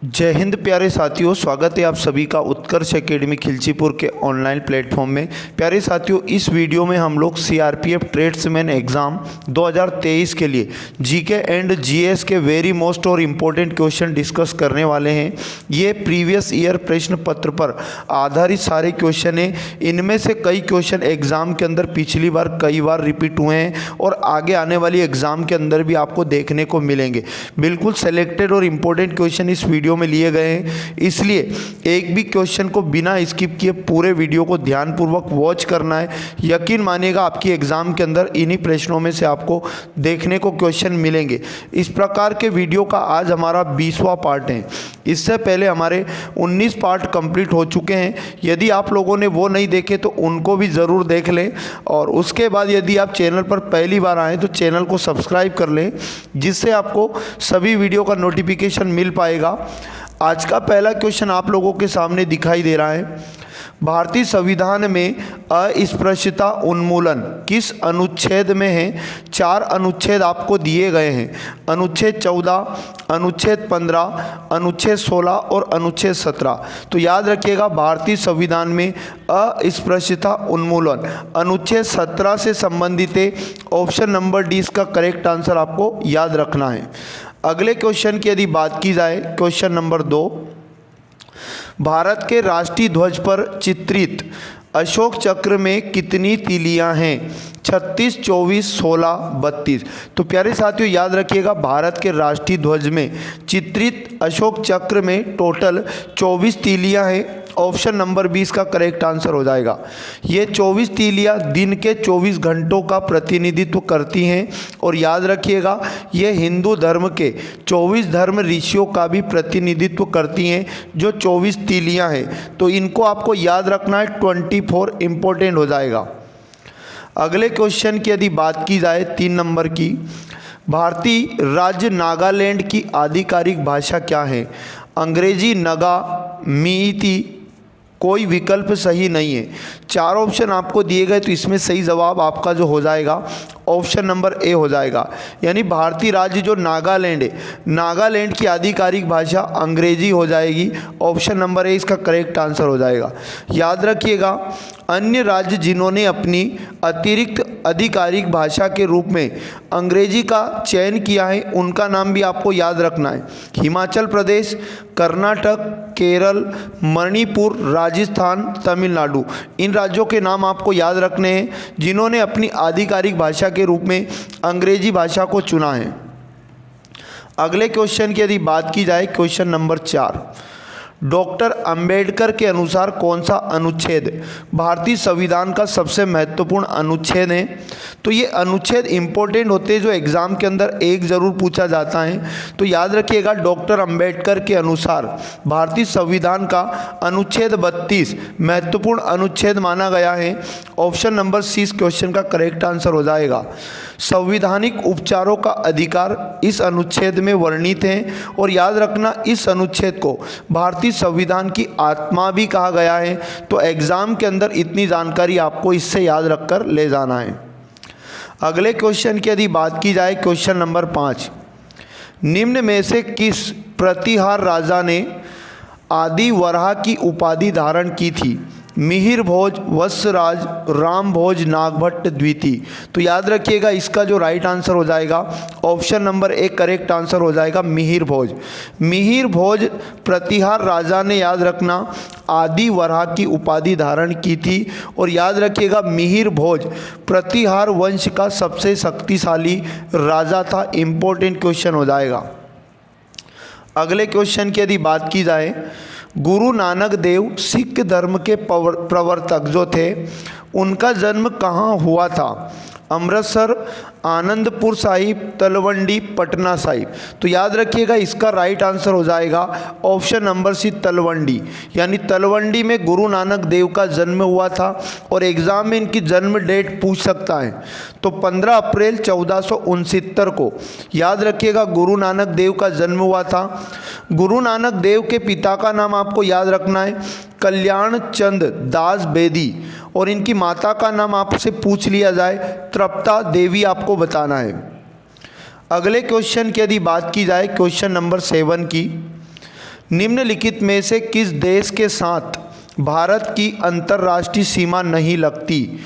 जय हिंद प्यारे साथियों, स्वागत है आप सभी का उत्कर्ष एकेडमी खिलचीपुर के ऑनलाइन प्लेटफॉर्म में। प्यारे साथियों, इस वीडियो में हम लोग सीआरपीएफ ट्रेड्समैन एग्ज़ाम 2023 के लिए जीके एंड जीएस के वेरी मोस्ट और इम्पोर्टेंट क्वेश्चन डिस्कस करने वाले हैं। ये प्रीवियस ईयर प्रश्न पत्र पर आधारित सारे क्वेश्चन हैं। इनमें से कई क्वेश्चन एग्ज़ाम के अंदर पिछली बार कई बार रिपीट हुए हैं और आगे आने वाली एग्ज़ाम के अंदर भी आपको देखने को मिलेंगे। बिल्कुल सेलेक्टेड और इम्पोर्टेंट क्वेश्चन इस वीडियो में लिए गए हैं, इसलिए एक भी क्वेश्चन को बिना स्किप किए पूरे वीडियो को ध्यानपूर्वक वॉच करना है। यकीन मानिएगा आपकी एग्जाम के अंदर इन्हीं प्रश्नों में से आपको देखने को क्वेश्चन मिलेंगे। इस प्रकार के वीडियो का आज हमारा 20वां पार्ट है। इससे पहले हमारे 19 पार्ट कंप्लीट हो चुके हैं। यदि आप लोगों ने वो नहीं देखे तो उनको भी ज़रूर देख लें, और उसके बाद यदि आप चैनल पर पहली बार आएँ तो चैनल को सब्सक्राइब कर लें, जिससे आपको सभी वीडियो का नोटिफिकेशन मिल पाएगा। आज का पहला क्वेश्चन आप लोगों के सामने दिखाई दे रहा है। भारतीय संविधान में अस्पृश्यता उन्मूलन किस अनुच्छेद में है? 4 अनुच्छेद आपको दिए गए हैं। अनुच्छेद 14, अनुच्छेद 15, अनुच्छेद 16 और अनुच्छेद 17। तो याद रखिएगा, भारतीय संविधान में अस्पृश्यता उन्मूलन अनुच्छेद 17 से संबंधित है। ऑप्शन नंबर डी इसका करेक्ट आंसर आपको याद रखना है। अगले क्वेश्चन की यदि बात की जाए, क्वेश्चन नंबर 2, भारत के राष्ट्रीय ध्वज पर चित्रित अशोक चक्र में कितनी तीलियां हैं? 36, 24, 16, 32। तो प्यारे साथियों याद रखिएगा, भारत के राष्ट्रीय ध्वज में चित्रित अशोक चक्र में टोटल 24 तीलियां हैं। ऑप्शन नंबर 20 का करेक्ट आंसर हो जाएगा। ये 24 तीलियां दिन के 24 घंटों का प्रतिनिधित्व करती हैं, और याद रखिएगा ये हिंदू धर्म के 24 धर्म ऋषियों का भी प्रतिनिधित्व करती हैं, जो 24 तीलियां हैं। तो इनको आपको याद रखना है, 24 इम्पोर्टेंट हो जाएगा। अगले क्वेश्चन की यदि बात की जाए 3 नंबर की, भारतीय राज्य नागालैंड की आधिकारिक भाषा क्या है? अंग्रेजी, नगा, मीती, कोई विकल्प सही नहीं है। 4 ऑप्शन आपको दिए गए, तो इसमें सही जवाब आपका जो हो जाएगा ऑप्शन नंबर ए हो जाएगा। यानी भारतीय राज्य जो नागालैंड है, नागालैंड की आधिकारिक भाषा अंग्रेजी हो जाएगी। ऑप्शन नंबर ए इसका करेक्ट आंसर हो जाएगा। याद रखिएगा, अन्य राज्य जिन्होंने अपनी अतिरिक्त आधिकारिक भाषा के रूप में अंग्रेजी का चयन किया है, उनका नाम भी आपको याद रखना है। हिमाचल प्रदेश, कर्नाटक, केरल, मणिपुर, राजस्थान, तमिलनाडु। इन राज्यों के नाम आपको याद रखने हैं जिन्होंने अपनी आधिकारिक भाषा के रूप में अंग्रेजी भाषा को चुना है। अगले क्वेश्चन की यदि बात की जाए, क्वेश्चन नंबर 4, डॉक्टर अंबेडकर के अनुसार कौन सा अनुच्छेद भारतीय संविधान का सबसे महत्वपूर्ण अनुच्छेद है? तो ये अनुच्छेद इंपॉर्टेंट होते हैं, जो एग्ज़ाम के अंदर एक ज़रूर पूछा जाता है। तो याद रखिएगा, डॉक्टर अंबेडकर के अनुसार भारतीय संविधान का अनुच्छेद 32 महत्वपूर्ण अनुच्छेद माना गया है। ऑप्शन नंबर सी इस क्वेश्चन का करेक्ट आंसर हो जाएगा। संवैधानिक उपचारों का अधिकार इस अनुच्छेद में वर्णित है, और याद रखना इस अनुच्छेद को भारतीय संविधान की आत्मा भी कहा गया है। तो एग्जाम के अंदर इतनी जानकारी आपको इससे याद रखकर ले जाना है। अगले क्वेश्चन की यदि बात की जाए, क्वेश्चन नंबर 5, निम्न में से किस प्रतिहार राजा ने आदि वराह की उपाधि धारण की थी? मिहिर भोज, वत्सराज, राम भोज, नागभट्ट द्वितीय। तो याद रखिएगा, इसका जो राइट आंसर हो जाएगा option number A correct answer हो जाएगा, मिहिर भोज। मिहिर भोज प्रतिहार राजा ने, याद रखना, आदि वराह की उपाधि धारण की थी। और याद रखिएगा, मिहिर भोज प्रतिहार वंश का सबसे शक्तिशाली राजा था। इंपॉर्टेंट क्वेश्चन हो जाएगा। अगले क्वेश्चन की यदि बात की जाए, गुरु नानक देव सिख धर्म के प्रवर्तक जो थे, उनका जन्म कहाँ हुआ था? अमृतसर, आनंदपुर साहिब, तलवंडी, पटना साहिब। तो याद रखिएगा, इसका राइट आंसर हो जाएगा ऑप्शन नंबर सी तलवंडी। यानी तलवंडी में गुरु नानक देव का जन्म हुआ था, और एग्ज़ाम में इनकी जन्म डेट पूछ सकता है। तो 15 अप्रैल 1469 को, याद रखिएगा, गुरु नानक देव का जन्म हुआ था। गुरु नानक देव के पिता का नाम आपको याद रखना है, कल्याण चंद दास बेदी, और इनकी माता का नाम आपसे पूछ लिया जाए, तृप्ता देवी आपको बताना है। अगले क्वेश्चन की यदि बात की जाए, क्वेश्चन नंबर 7 की, निम्नलिखित में से किस देश के साथ भारत की अंतर्राष्ट्रीय सीमा नहीं लगती?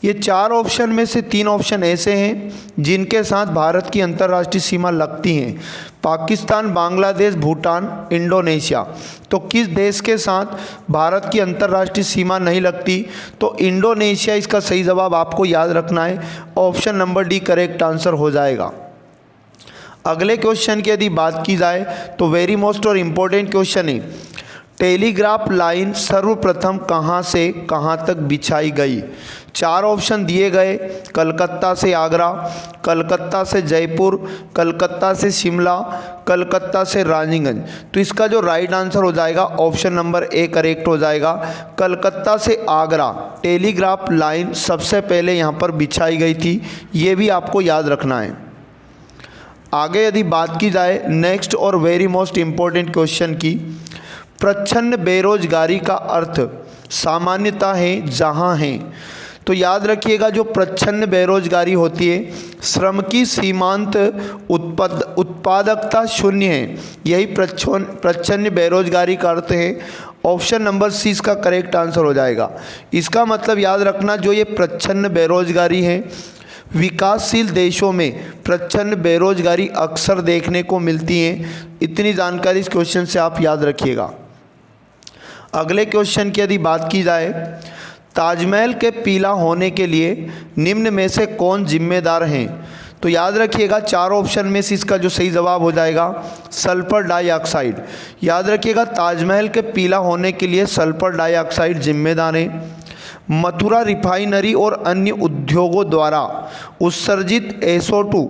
ये 4 ऑप्शन में से 3 ऑप्शन ऐसे हैं जिनके साथ भारत की अंतर्राष्ट्रीय सीमा लगती हैं। पाकिस्तान, बांग्लादेश, भूटान, इंडोनेशिया। तो किस देश के साथ भारत की अंतर्राष्ट्रीय सीमा नहीं लगती? तो इंडोनेशिया इसका सही जवाब आपको याद रखना है। Option number D correct answer हो जाएगा। अगले क्वेश्चन की यदि बात की जाए तो वेरी मोस्ट और इम्पोर्टेंट क्वेश्चन है, टेलीग्राफ लाइन सर्वप्रथम कहाँ से कहाँ तक बिछाई गई? 4 ऑप्शन दिए गए, कलकत्ता से आगरा, कलकत्ता से जयपुर, कलकत्ता से शिमला, कलकत्ता से रानीगंज। तो इसका जो राइट आंसर हो जाएगा ऑप्शन नंबर ए करेक्ट हो जाएगा। कलकत्ता से आगरा टेलीग्राफ लाइन सबसे पहले यहाँ पर बिछाई गई थी, ये भी आपको याद रखना है। आगे यदि बात की जाए नेक्स्ट और वेरी मोस्ट इम्पोर्टेंट क्वेश्चन की, प्रच्छन्न बेरोजगारी का अर्थ सामान्यतः है जहाँ है। तो याद रखिएगा जो प्रच्छन्न बेरोजगारी होती है, श्रम की सीमांत उत्पादकता शून्य है, यही प्रच्छन्न बेरोजगारी का अर्थ है। ऑप्शन नंबर सी इसका करेक्ट आंसर हो जाएगा। इसका मतलब याद रखना जो ये प्रच्छन्न बेरोजगारी है, विकासशील देशों में प्रच्छन्न बेरोजगारी अक्सर देखने को मिलती है। इतनी जानकारी इस क्वेश्चन से आप याद रखिएगा। अगले क्वेश्चन की यदि बात की जाए, ताजमहल के पीला होने के लिए निम्न में से कौन जिम्मेदार हैं? तो याद रखिएगा 4 ऑप्शन में से इसका जो सही जवाब हो जाएगा सल्फर डाइऑक्साइड। याद रखिएगा ताजमहल के पीला होने के लिए सल्फर डाइऑक्साइड जिम्मेदार है। मथुरा रिफाइनरी और अन्य उद्योगों द्वारा उत्सर्जित SO2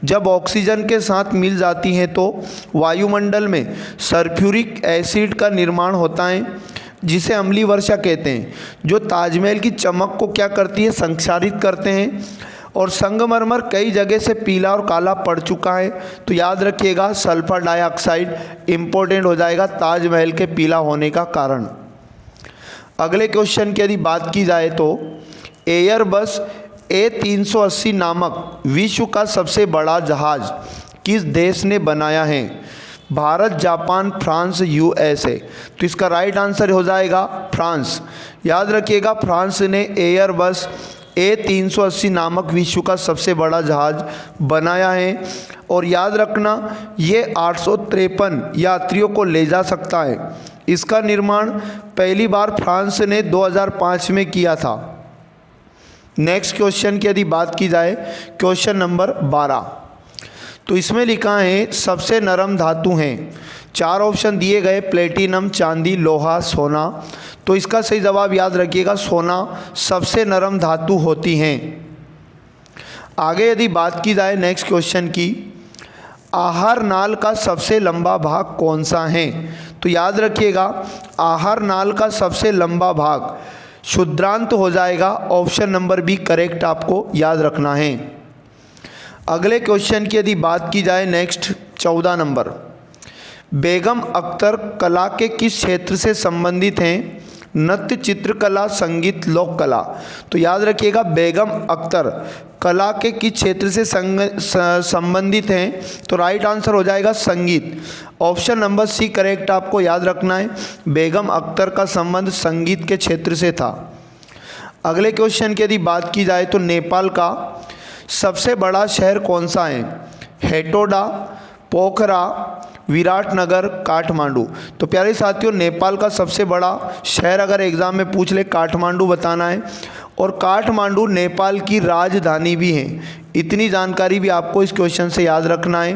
जब ऑक्सीजन के साथ मिल जाती हैं तो वायुमंडल में सल्फ्यूरिक एसिड का निर्माण होता है, जिसे अम्लीय वर्षा कहते हैं, जो ताजमहल की चमक को क्या करती है, संक्षारित करते हैं। और संगमरमर कई जगह से पीला और काला पड़ चुका है। तो याद रखिएगा सल्फर डाइऑक्साइड इम्पोर्टेंट हो जाएगा ताजमहल के पीला होने का कारण। अगले क्वेश्चन की यदि बात की जाए तो एयरबस A380 नामक विश्व का सबसे बड़ा जहाज किस देश ने बनाया है? Bharat, Japan, France, USA। तो इसका राइट आंसर हो जाएगा फ्रांस। याद रखिएगा फ्रांस ने एयरबस A380 नामक विश्व का सबसे बड़ा जहाज बनाया है। और याद रखना ये 853 यात्रियों को ले जा सकता है। इसका निर्माण पहली बार फ्रांस ने 2005 में किया था। नेक्स्ट क्वेश्चन की यदि बात की जाए क्वेश्चन नंबर 12, तो इसमें लिखा है सबसे नरम धातु हैं। 4 ऑप्शन दिए गए, प्लेटिनम, चांदी, लोहा, सोना। तो इसका सही जवाब याद रखिएगा सोना सबसे नरम धातु होती हैं। आगे यदि बात की जाए नेक्स्ट क्वेश्चन की, आहार नाल का सबसे लंबा भाग कौन सा है? तो याद रखिएगा आहार नाल का सबसे लंबा भाग क्षुद्रांत हो जाएगा। ऑप्शन नंबर बी करेक्ट आपको याद रखना है। अगले क्वेश्चन की यदि बात की जाए नेक्स्ट 14 नंबर, बेगम अख्तर कला के किस क्षेत्र से संबंधित हैं? नृत्य, चित्रकला, संगीत, लोक कला। तो याद रखिएगा बेगम अख्तर कला के किस क्षेत्र से संबंधित हैं? तो राइट आंसर हो जाएगा संगीत। ऑप्शन नंबर सी करेक्ट आपको याद रखना है। बेगम अख्तर का संबंध संगीत के क्षेत्र से था। अगले क्वेश्चन की यदि बात की जाए तो नेपाल का सबसे बड़ा शहर कौन सा है? हेटोडा, पोखरा, विराटनगर, काठमांडू। तो प्यारे साथियों नेपाल का सबसे बड़ा शहर अगर एग्ज़ाम में पूछ ले काठमांडू बताना है। और काठमांडू नेपाल की राजधानी भी है। इतनी जानकारी भी आपको इस क्वेश्चन से याद रखना है।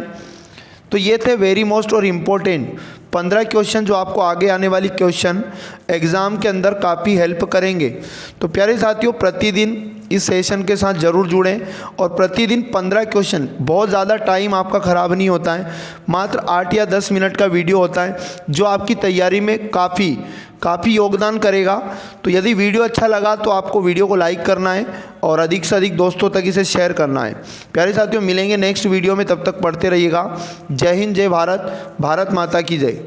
तो ये थे वेरी मोस्ट और इम्पोर्टेंट 15 क्वेश्चन जो आपको आगे आने वाली क्वेश्चन एग्ज़ाम के अंदर काफ़ी हेल्प करेंगे। तो प्यारे साथियों प्रतिदिन इस सेशन के साथ ज़रूर जुड़ें और प्रतिदिन 15 क्वेश्चन, बहुत ज़्यादा टाइम आपका ख़राब नहीं होता है, मात्र 8 या 10 मिनट का वीडियो होता है जो आपकी तैयारी में काफ़ी योगदान करेगा। तो यदि वीडियो अच्छा लगा तो आपको वीडियो को लाइक करना है और अधिक से अधिक दोस्तों तक इसे शेयर करना है। प्यारे साथियों मिलेंगे नेक्स्ट वीडियो में, तब तक पढ़ते रहिएगा। जय हिंद, जय भारत, भारत माता की जय।